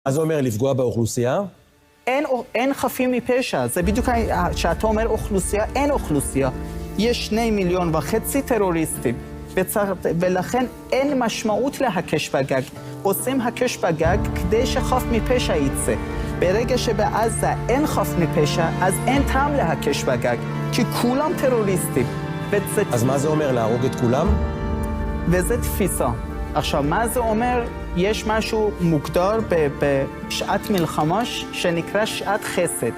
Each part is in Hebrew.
מה זה אומר לפגוע באוכלוסייה? אין חפים מפשע, זה בדיוק שאתה אומר אוכלוסייה, אין אוכלוסייה. יש 2.5 מיליון טרוריסטים, ולכן אין משמעות להקש בגג. עושים הקש בגג כדי שחף מפשע יצא. ברגע שבעזה אין חף מפשע, אז אין טעם להקש בגג, כי כולם טרוריסטים. אז מה זה אומר, להרוג את כולם? וזה תפיסה. עכשיו, מה זה אומר? יש משהו מוגדר בשעת מלחמה שנקרא שעת חסד.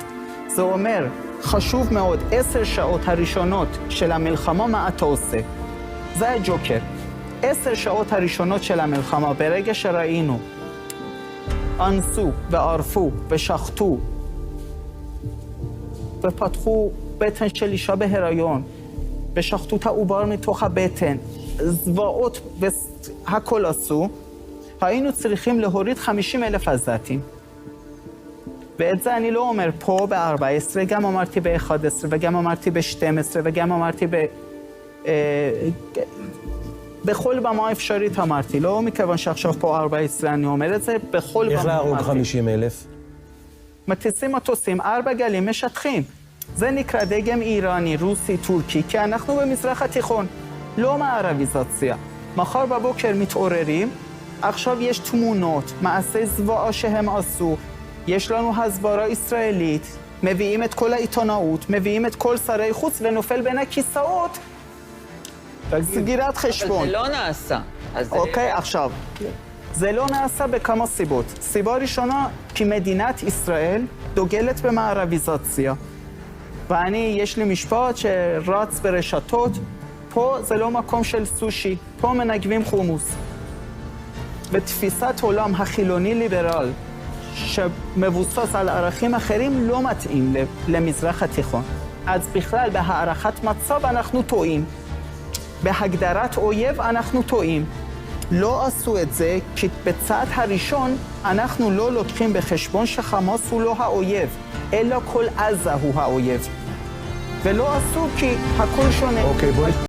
זה אומר, חשוב מאוד, 10 שעות הראשונות של המלחמה, מה אתה עושה? זה הג'וקר. 10 שעות הראשונות של המלחמה, ברגע שראינו, אנסו וערפו ושחטו ופתחו בטן של אישה בהיריון ושחטו את העובר מתוך הבטן, זוועות והכל עשו, היינו צריכים להוריד 50,000 עזתים. ואת זה אני לא אומר פה ב-14, גם אמרתי ב-11 וגם אמרתי ב-12 וגם אמרתי בכל במה אפשרית אמרתי, לא מכיוון שעכשיו פה 14 אני אומר את זה, בכל במה אמרתי. איך להרוג 50,000? מטיסים מטוסים, 4 גלים משטחים. זה נקרא דגם איראני, רוסי, טורקי, כי אנחנו במזרח התיכון, לא מערביזציה. מחר בבוקר מתעוררים, עכשיו יש תמונות, מעשי זוועה שהם עשו, יש לנו הסברה ישראלית, מביאים את כל העיתונאות, מביאים את כל שרי חוץ ונופל בין הכיסאות, סגירת חשבון. אבל זה לא נעשה. אוקיי, עכשיו, זה לא נעשה בכמה סיבות. סיבה ראשונה, כי מדינת ישראל דוגלת במערביזציה. יש לי משפט שרץ ברשתות, פה זה לא מקום של סושי, פה מנגבים חומוס. ותפיסת עולם החילוני-ליברל, שמבוסס על ערכים אחרים, לא מתאים למזרח התיכון. אז בכלל, בהערכת מצב אנחנו טועים. בהגדרת אויב אנחנו טועים. לא עשו את זה, כי בצעד הראשון אנחנו לא לוקחים בחשבון שחמאס הוא לא האויב, אלא כל עזה הוא האויב. ולא עשו כי הכל שונה. אוקיי, בואי.